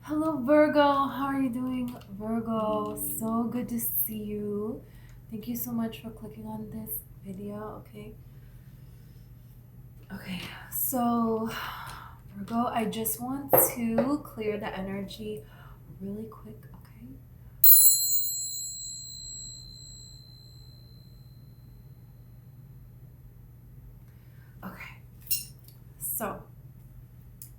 Hello, Virgo. How are you doing, Virgo? So good to see you. Thank you so much for clicking on this video. Okay, so Virgo, I just want to clear the energy really quick, okay? Okay, so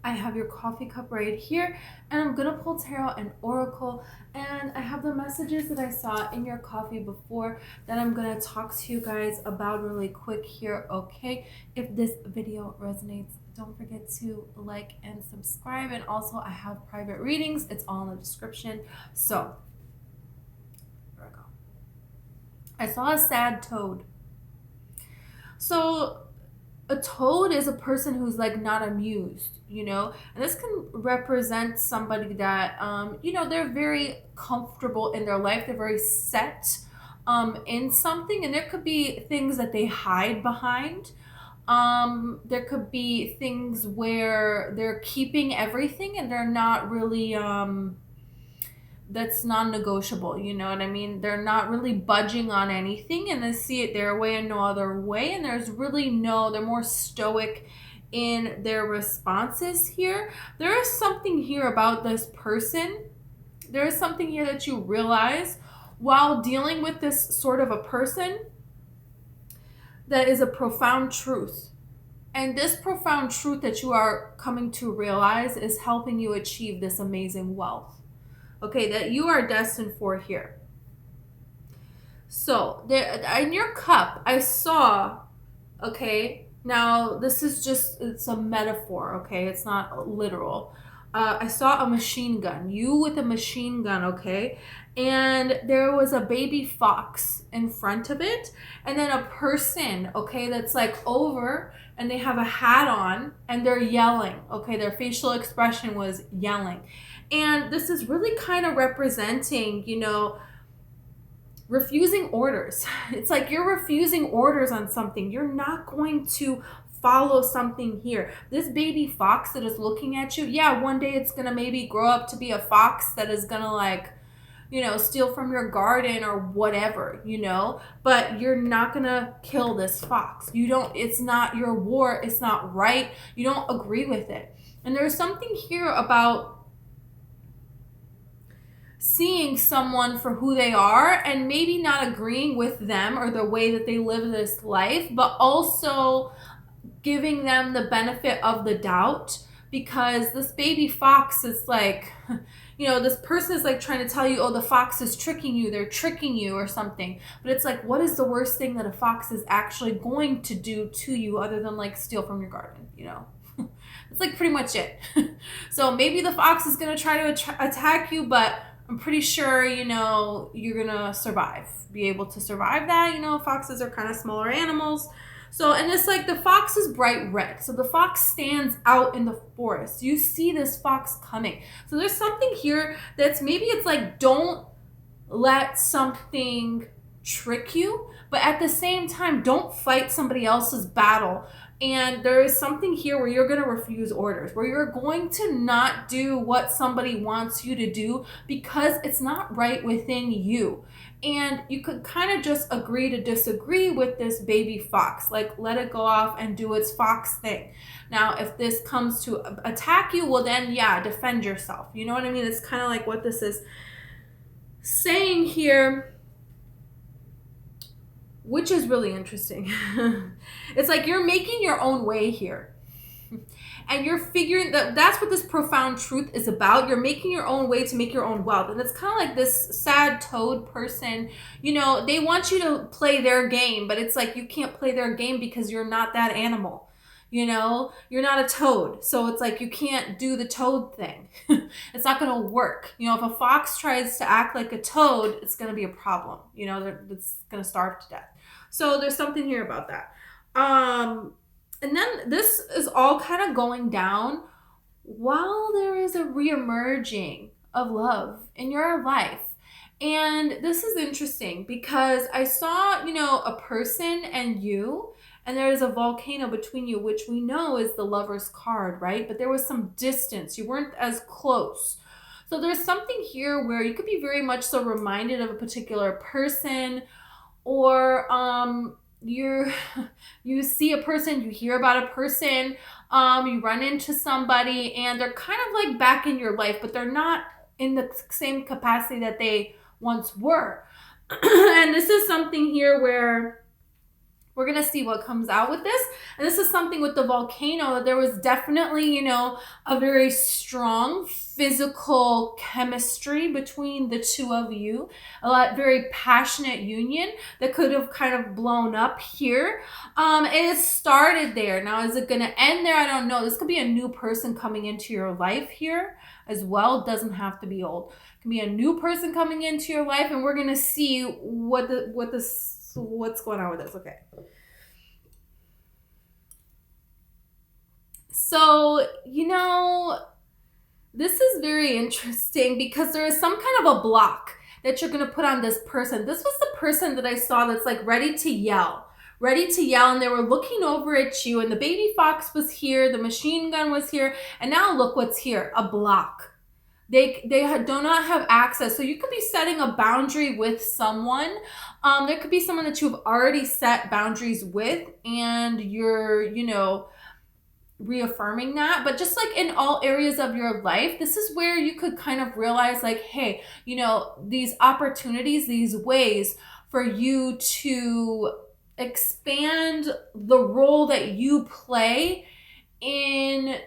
I have your coffee cup right here, and I'm gonna pull tarot and oracle, and I have the messages that I saw in your coffee before that I'm gonna talk to you guys about really quick here, okay? If this video resonates, don't forget to like and subscribe, and also I have private readings. It's all in the description. So here I go. I saw a sad toad. So a toad is a person who's like not amused, and this can represent somebody that they're very comfortable in their life. They're very set in something, and there could be things that they hide behind. There could be things where they're keeping everything and they're not really that's non-negotiable, you know what I mean? They're not really budging on anything, and they see it their way and no other way, and there's really they're more stoic in their responses here. There is something here about this person. There is something here that you realize while dealing with this sort of a person that is a profound truth. And this profound truth that you are coming to realize is helping you achieve this amazing wealth, okay, that you are destined for here. So there in your cup, I saw, okay, now this is it's a metaphor, okay, it's not literal. I saw a machine gun, you with a machine gun, okay, and there was a baby fox in front of it, and then a person, okay, that's like over, and they have a hat on, and they're yelling, okay, their facial expression was yelling. And this is really kind of representing, refusing orders. It's like you're refusing orders on something. You're not going to follow something here. This baby fox that is looking at you, yeah, one day it's going to maybe grow up to be a fox that is going to steal from your garden or whatever, but you're not going to kill this fox. It's not your war. It's not right. You don't agree with it. And there's something here about seeing someone for who they are and maybe not agreeing with them or the way that they live this life, but also giving them the benefit of the doubt, because this baby fox is like, this person is like trying to tell you, oh, the fox is tricking you, they're tricking you or something. But it's like, what is the worst thing that a fox is actually going to do to you other than like steal from your garden, It's like pretty much it. So maybe the fox is going to try to attack you, but I'm pretty sure, you're going to be able to survive that. Foxes are kind of smaller animals. So, and it's like the fox is bright red. So the fox stands out in the forest. You see this fox coming. So there's something here that's maybe it's like, don't let something trick you, but at the same time, don't fight somebody else's battle. And there is something here where you're going to refuse orders, where you're going to not do what somebody wants you to do because it's not right within you. And you could kind of just agree to disagree with this baby fox, like let it go off and do its fox thing. Now, if this comes to attack you, well then, yeah, defend yourself. You know what I mean? It's kind of like what this is saying here, which is really interesting. It's like you're making your own way here. And you're figuring that's what this profound truth is about. You're making your own way to make your own wealth. And it's kind of like this sad toad person. They want you to play their game, but it's like you can't play their game because you're not that animal. You're not a toad. So it's like you can't do the toad thing. It's not going to work. If a fox tries to act like a toad, it's going to be a problem. It's going to starve to death. So there's something here about that. And then this is all kind of going down while there is a reemerging of love in your life. And this is interesting because I saw, a person and you, and there is a volcano between you, which we know is the Lover's card, right? But there was some distance. You weren't as close. So there's something here where you could be very much so reminded of a particular person, or you're you see a person, you hear about a person, you run into somebody and they're kind of like back in your life, but they're not in the same capacity that they once were. And this is something here where we're going to see what comes out with this. And this is something with the volcano. There was definitely, a very strong physical chemistry between the two of you. Very passionate union that could have kind of blown up here. It started there. Now, is it going to end there? I don't know. This could be a new person coming into your life here as well. It doesn't have to be old. It can be a new person coming into your life, and we're going to see what's going on with this. Okay. So, this is very interesting because there is some kind of a block that you're going to put on this person. This was the person that I saw that's like ready to yell, and they were looking over at you, and the baby fox was here, the machine gun was here, and now look what's here, a block. They do not have access. So you could be setting a boundary with someone. There could be someone that you've already set boundaries with, and you're, reaffirming that. But just like in all areas of your life, this is where you could kind of realize like, hey, these opportunities, these ways for you to expand the role that you play in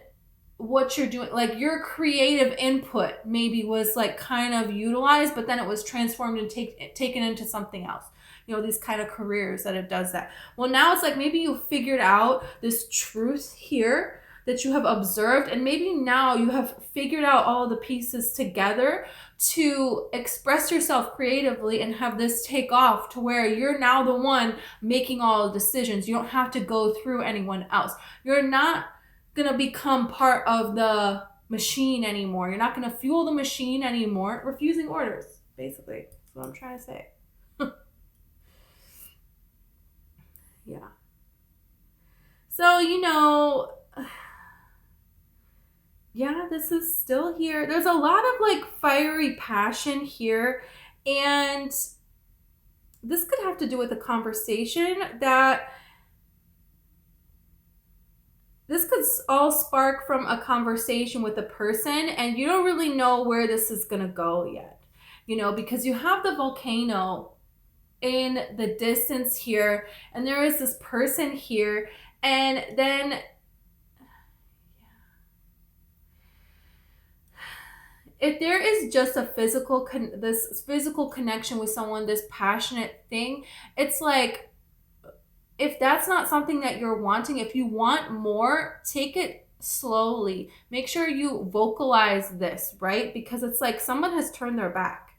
what you're doing. Like your creative input maybe was like kind of utilized, but then it was transformed and taken into something else. These kind of careers that it does that. Well, now it's like maybe you figured out this truth here that you have observed, and maybe now you have figured out all the pieces together to express yourself creatively and have this take off to where you're now the one making all the decisions. You don't have to go through anyone else. You're not going to become part of the machine anymore. You're not going to fuel the machine anymore. Refusing orders, basically. That's what I'm trying to say. Yeah. So, yeah, this is still here. There's a lot of like fiery passion here. And this could have to do with a conversation that this could all spark from a conversation with a person, and you don't really know where this is going to go yet, because you have the volcano in the distance here, and there is this person here, and then if there is just a this physical connection with someone, this passionate thing, it's like, if that's not something that you're wanting, if you want more, take it slowly. Make sure you vocalize this, right? Because it's like someone has turned their back.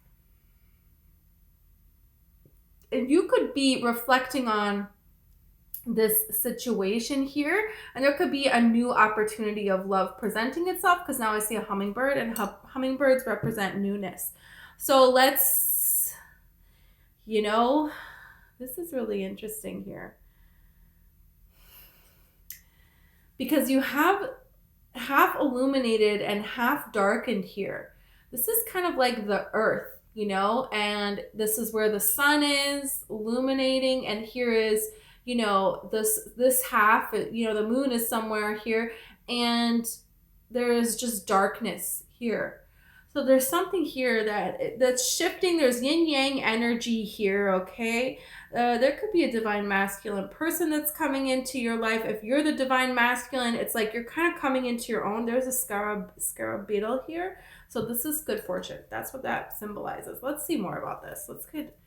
And you could be reflecting on this situation here, and there could be a new opportunity of love presenting itself, because now I see a hummingbird, and hummingbirds represent newness. So let's, this is really interesting here. Because you have half illuminated and half darkened here. This is kind of like the earth, and this is where the sun is illuminating, and here is, this half, the moon is somewhere here, and there is just darkness here. So there's something here that's shifting. There's yin yang energy here, okay? There could be a divine masculine person that's coming into your life. If you're the divine masculine, it's like you're kind of coming into your own. There's a scarab beetle here. So this is good fortune. That's what that symbolizes. Let's see more about this. Let's get...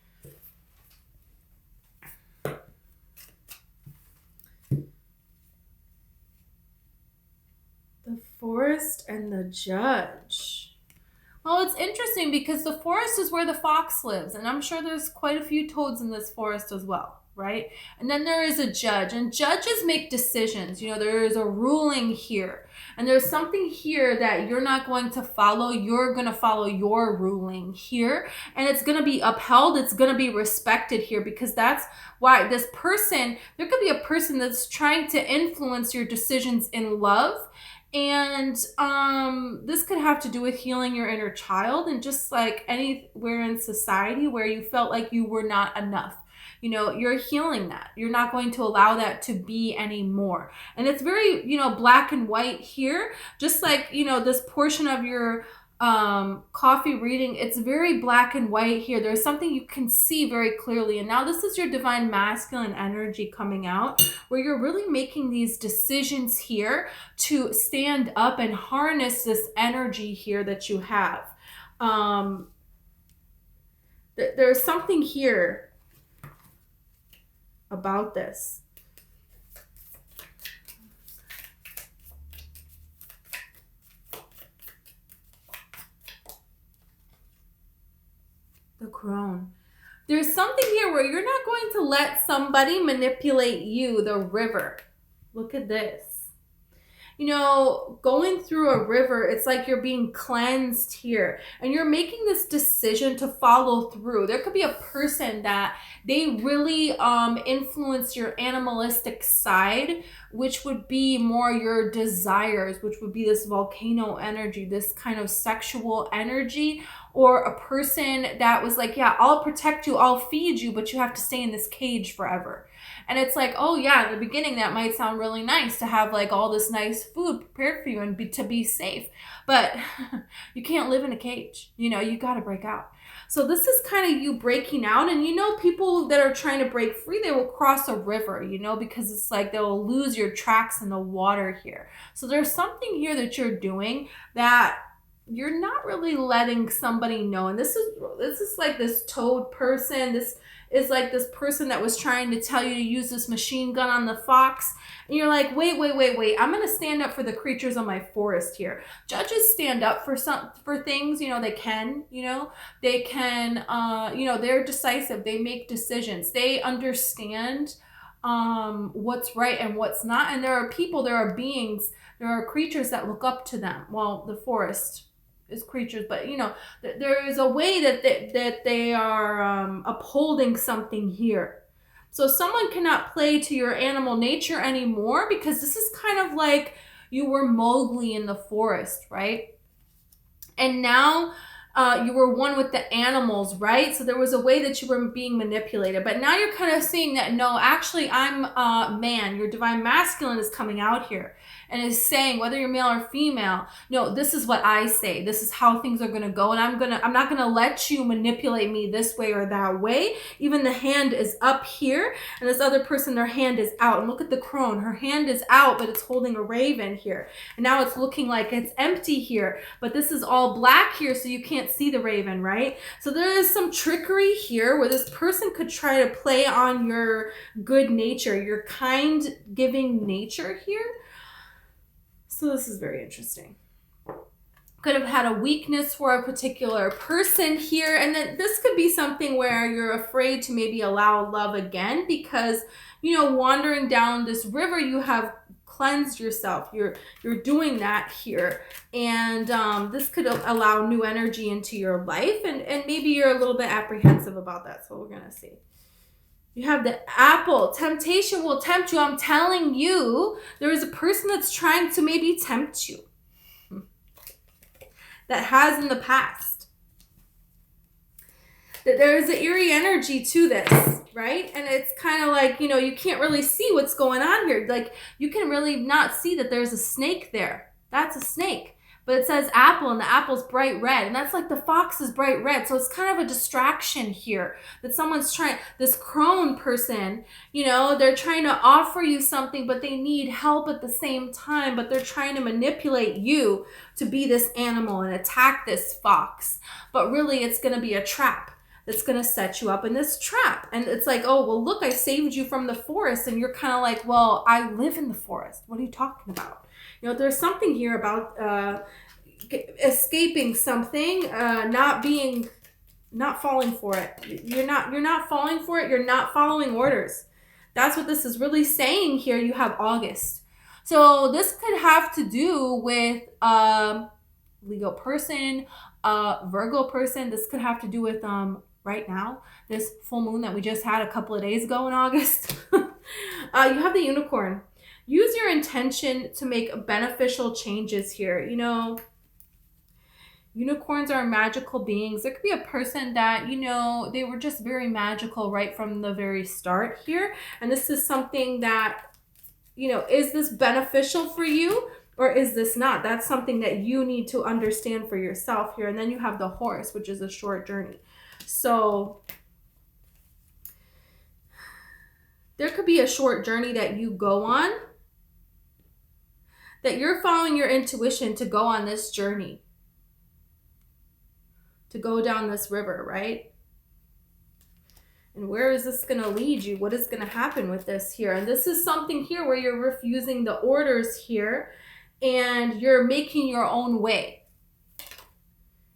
The Forest and the Judge. Well, it's interesting because the forest is where the fox lives, and I'm sure there's quite a few toads in this forest as well, right? And then there is a judge, and judges make decisions. There is a ruling here, and there's something here that you're not going to follow. You're going to follow your ruling here, and it's going to be upheld. It's going to be respected here, because that's why this person, there could be a person that's trying to influence your decisions in love. And this could have to do with healing your inner child, and just like anywhere in society where you felt like you were not enough. You're healing that. You're not going to allow that to be anymore. And it's very, black and white here. Just like, this portion of your coffee reading, it's very black and white here. There's something you can see very clearly. And now this is your divine masculine energy coming out, where you're really making these decisions here to stand up and harness this energy here that you have. There's something here about this. The crone. There's something here where you're not going to let somebody manipulate you, the river. Look at this. Going through a river, it's like you're being cleansed here, and you're making this decision to follow through. There could be a person that they really influence your animalistic side, which would be more your desires, which would be this volcano energy, this kind of sexual energy, or a person that was like, yeah, I'll protect you, I'll feed you, but you have to stay in this cage forever. And it's like, oh yeah, in the beginning that might sound really nice to have like all this nice food prepared for you and to be safe. But you can't live in a cage. You got to break out. So this is kind of you breaking out. And people that are trying to break free, they will cross a river, because it's like they'll lose your tracks in the water here. So there's something here that you're doing that you're not really letting somebody know. And this is like this toad person. This is like this person that was trying to tell you to use this machine gun on the fox. And you're like, wait. I'm going to stand up for the creatures on my forest here. Judges stand up for things, they can, they can, they're decisive. They make decisions. They understand what's right and what's not. And there are people, there are beings, there are creatures that look up to them. Well, the forest is creatures, but there is a way that they are upholding something here. So someone cannot play to your animal nature anymore, because this is kind of like you were Mowgli in the forest, right? And now you were one with the animals, right? So there was a way that you were being manipulated. But now you're kind of seeing that, no, actually I'm a man. Your divine masculine is coming out here and is saying, whether you're male or female, no, this is what I say. This is how things are going to go. And I'm not going to let you manipulate me this way or that way. Even the hand is up here, and this other person, their hand is out. And look at the crone. Her hand is out, but it's holding a raven here. And now it's looking like it's empty here, but this is all black here, so you can't see the raven, right? So there is some trickery here where this person could try to play on your good nature, your kind giving nature here. So this is very interesting. Could have had a weakness for a particular person here. And then this could be something where you're afraid to maybe allow love again, because, wandering down this river, you have cleansed yourself. You're doing that here. And this could allow new energy into your life. And maybe you're a little bit apprehensive about that. So we're going to see. You have the apple. Temptation will tempt you. I'm telling you, there is a person that's trying to maybe tempt you. That has in the past. That there is an eerie energy to this, right? And it's kind of like, you can't really see what's going on here. Like, you can really not see that there's a snake there. That's a snake. But it says apple, and the apple's bright red. And that's like the fox is bright red. So it's kind of a distraction here that someone's trying, this crone person, they're trying to offer you something, but they need help at the same time. But they're trying to manipulate you to be this animal and attack this fox. But really, it's going to be a trap that's going to set you up in this trap. And it's like, oh, well, look, I saved you from the forest. And you're kind of like, well, I live in the forest. What are you talking about? There's something here about escaping something, not falling for it. You're not falling for it. You're not following orders. That's what this is really saying here. You have August. So this could have to do with Leo person, Virgo person. This could have to do with right now, this full moon that we just had a couple of days ago in August. You have the unicorn. use your intention to make beneficial changes here. You know, unicorns are magical beings. There could be a person that, you know, they were just very magical right from the very start here. And this is something that, you know, is this beneficial for you or is this not? That's something that you need to understand for yourself here. And then you have the horse, which is a short journey. So there could be a short journey that you go on, that you're following your intuition to go on this journey, to go down this river, right? And where is this going to lead you? What is going to happen with this here? And this is something here where you're refusing the orders here and you're making your own way.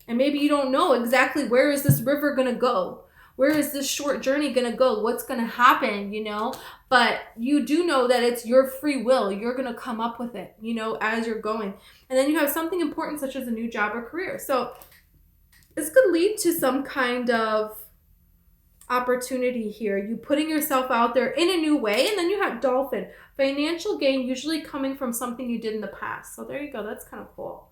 And maybe you don't know exactly where is this river going to go? Where is this short journey going to go? What's going to happen, you know? But you do know that it's your free will. You're going to come up with it, you know, as you're going. And then you have something important such as a new job or career. So this could lead to some kind of opportunity here. You putting yourself out there in a new way. And then you have dolphin. Financial gain usually coming from something you did in the past. So there you go. That's kind of cool.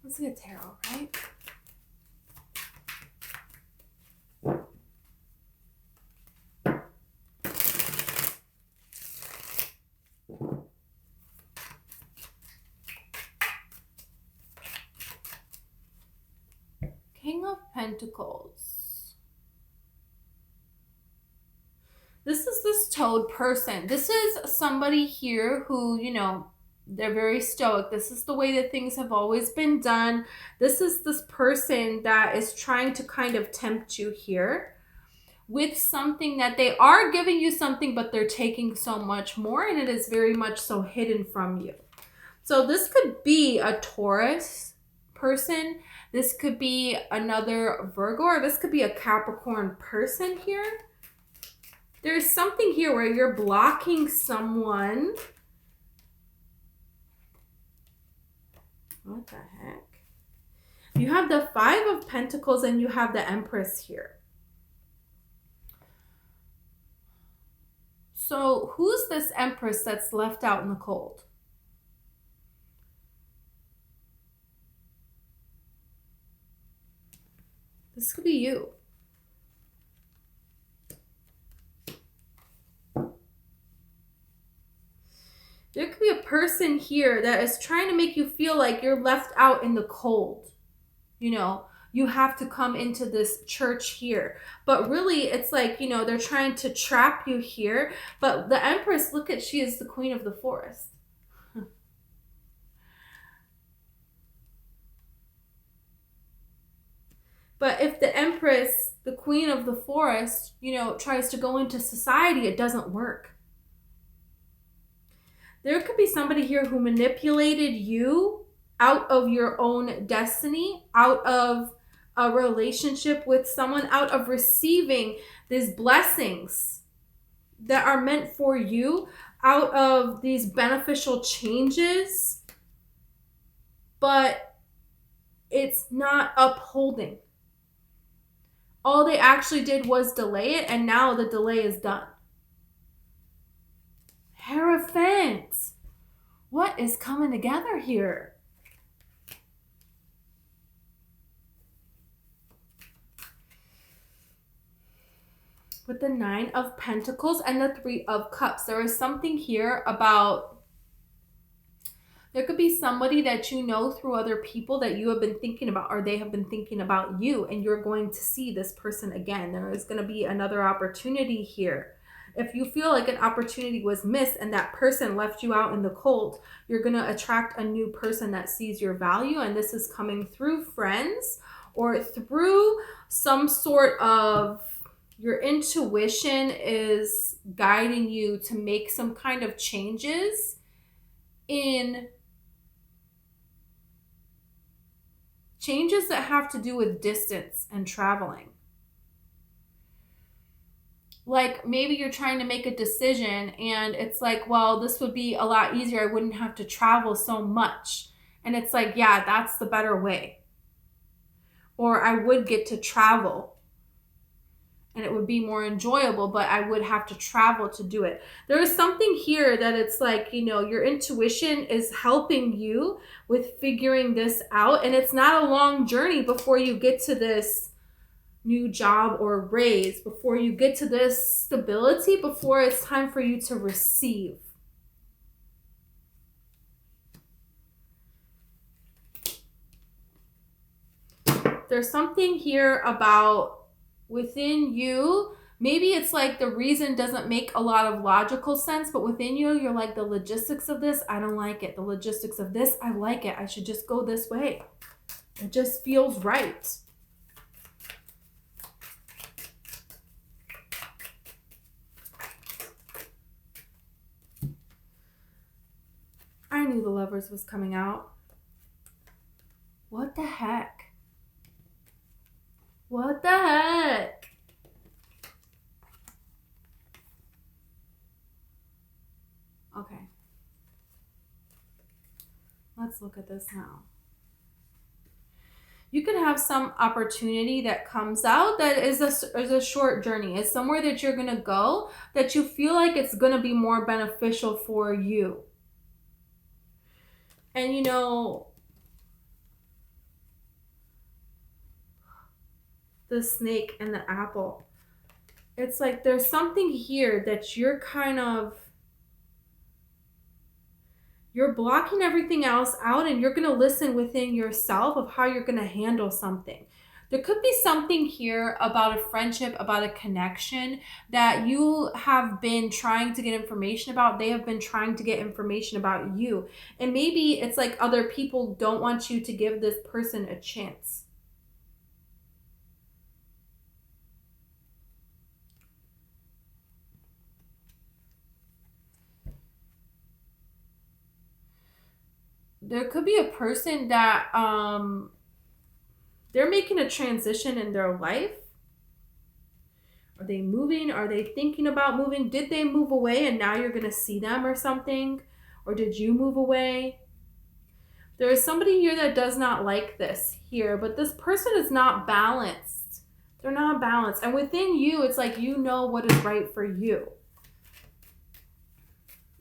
Let's get tarot, right? King of Pentacles. This is this toad person. This is somebody here who, you know, they're very stoic. This is the way that things have always been done. This is this person that is trying to kind of tempt you here with something that they are giving you something, but they're taking so much more and it is very much so hidden from you. So this could be a Taurus person. This could be another Virgo, or this could be a Capricorn person here. There's something here where you're blocking someone. What the heck? You have the Five of Pentacles and you have the Empress here. So who's this Empress that's left out in the cold? This could be you. There could be a person here that is trying to make you feel like you're left out in the cold. You know, you have to come into this church here. But really, it's like, you know, they're trying to trap you here. But the Empress, look at, she is the queen of the forest. But if the Empress, the queen of the forest, you know, tries to go into society, it doesn't work. There could be somebody here who manipulated you out of your own destiny, out of a relationship with someone, out of receiving these blessings that are meant for you, out of these beneficial changes, but it's not upholding. All they actually did was delay it, and now the delay is done. Hierophant. What is coming together here? With the Nine of Pentacles and the Three of Cups, there is something here about, there could be somebody that you know through other people that you have been thinking about, or they have been thinking about you, and you're going to see this person again. There is going to be another opportunity here. If you feel like an opportunity was missed and that person left you out in the cold, you're going to attract a new person that sees your value. And this is coming through friends or through some sort of, your intuition is guiding you to make some kind of changes in changes that have to do with distance and traveling. Like maybe you're trying to make a decision and it's like, well, this would be a lot easier. I wouldn't have to travel so much. And it's like, yeah, that's the better way. Or I would get to travel and it would be more enjoyable, but I would have to travel to do it. There is something here that it's like, your intuition is helping you with figuring this out. And it's not a long journey before you get to this new job or raise, before you get to this stability, before it's time for you to receive. There's something here about within you. Maybe it's like the reason doesn't make a lot of logical sense, but within you, you're like, the logistics of this, I don't like it. The logistics of this, I like it. I should just go this way. It just feels right. I knew the Lovers was coming out. What the heck? What the heck? Okay. Let's look at this now. You could have some opportunity that comes out that is a short journey. It's somewhere that you're going to go that you feel like it's going to be more beneficial for you. And the snake and the apple. It's like there's something here that you're blocking everything else out, and you're going to listen within yourself of how you're going to handle something. There could be something here about a friendship, about a connection that you have been trying to get information about. They have been trying to get information about you. And maybe it's like other people don't want you to give this person a chance. There could be a person that they're making a transition in their life. Are they moving? Are they thinking about moving? Did they move away and now you're going to see them or something? Or did you move away? There is somebody here that does not like this here, but this person is not balanced. They're not balanced. And within you, it's like you know what is right for you.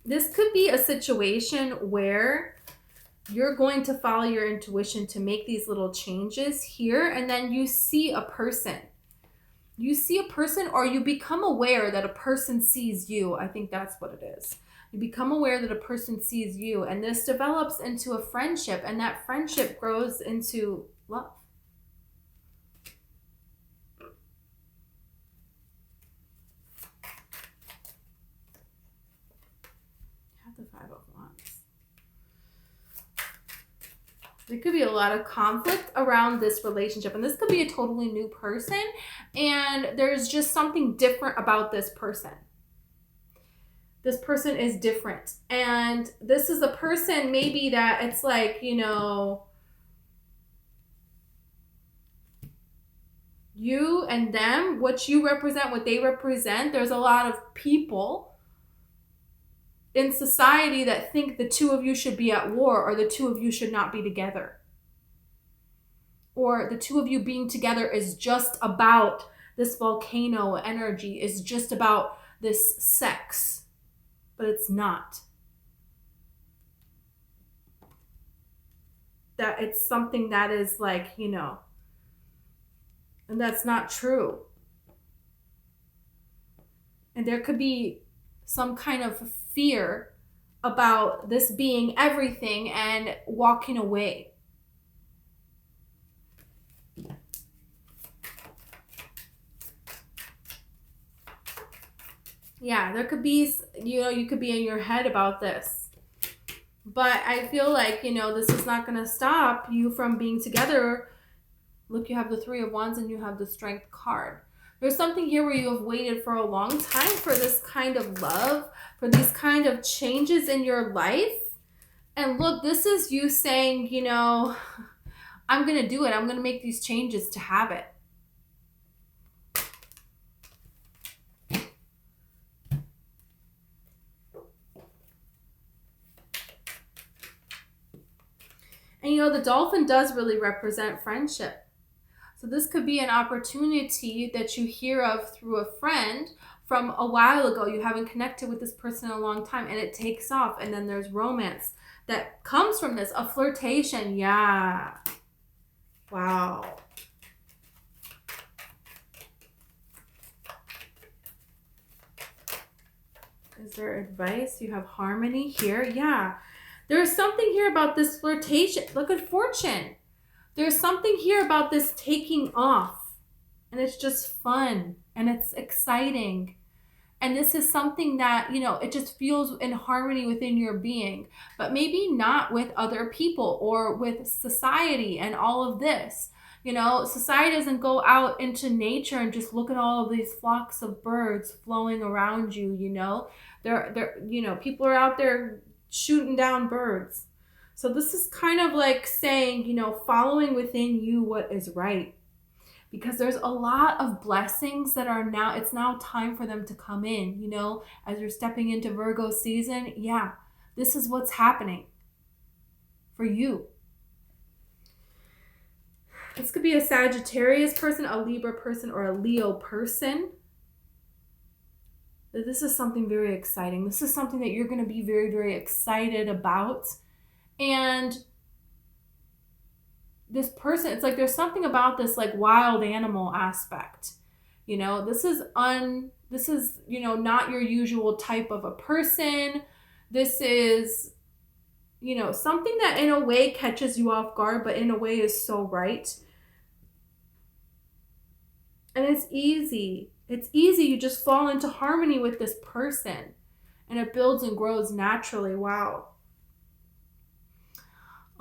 This could be a situation where you're going to follow your intuition to make these little changes here, and then you see a person. You see a person, or you become aware that a person sees you. I think that's what it is. You become aware that a person sees you, and this develops into a friendship, and that friendship grows into love. Have the Five of Wands. There could be a lot of conflict around this relationship, and this could be a totally new person, and there's just something different about this person. This person is different, and this is a person maybe that it's like, you and them, what you represent, what they represent. There's a lot of people in society that think the two of you should be at war, or the two of you should not be together. Or the two of you being together is just about this volcano energy, is just about this sex. But it's not. That it's something that is like, and that's not true. And there could be some kind of fear about this being everything and walking away. Yeah, there could be, you could be in your head about this. But I feel like, this is not going to stop you from being together. Look, you have the Three of Wands and you have the Strength card. There's something here where you have waited for a long time for this kind of love, for these kind of changes in your life. And look, this is you saying, I'm going to do it. I'm going to make these changes to have it. And you know, the dolphin does really represent friendship. So this could be an opportunity that you hear of through a friend from a while ago. You haven't connected with this person in a long time and it takes off, and then there's romance that comes from this, a flirtation. Yeah. Wow. Is there advice? You have harmony here. Yeah. There's something here about this flirtation. Look at fortune. There's something here about this taking off. And it's just fun. And it's exciting. And this is something that, you know, it just feels in harmony within your being. But maybe not with other people or with society and all of this. You know, society doesn't go out into nature and just look at all of these flocks of birds flowing around you, you know. You know, people are out there shooting down birds. So this is kind of like saying, you know, following within you what is right. Because there's a lot of blessings that are now, it's now time for them to come in, you know, as you're stepping into Virgo season. Yeah, this is what's happening for you. This could be a Sagittarius person, a Libra person, or a Leo person. This is something very exciting. This is something that you're going to be very, very excited about. And this person, it's like there's something about this like wild animal aspect. You know, this is, you know, not your usual type of a person. This is, you know, something that in a way catches you off guard, but in a way is so right. And it's easy. It's easy. You just fall into harmony with this person and it builds and grows naturally. Wow.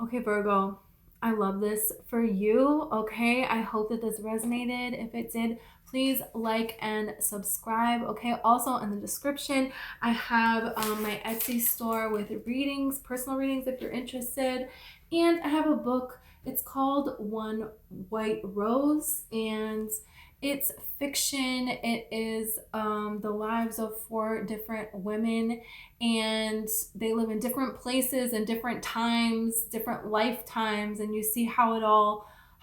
Okay, Virgo, I love this for you. Okay, I hope that this resonated. If it did, please like and subscribe. Okay, also in the description, I have my Etsy store with readings, personal readings if you're interested. And I have a book. It's called One White Rose, and it's fiction. It is the lives of 4 different women, and they live in different places and different times, different lifetimes, and you see how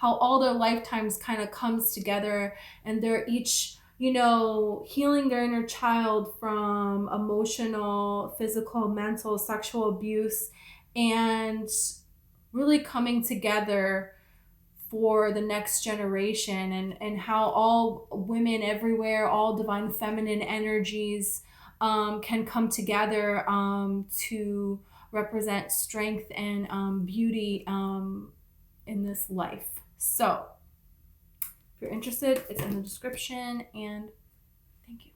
all their lifetimes kind of comes together, and they're each, you know, healing their inner child from emotional, physical, mental, sexual abuse, and really coming together for the next generation, and how all women everywhere, all divine feminine energies can come together to represent strength and beauty in this life. So if you're interested, it's in the description, and thank you.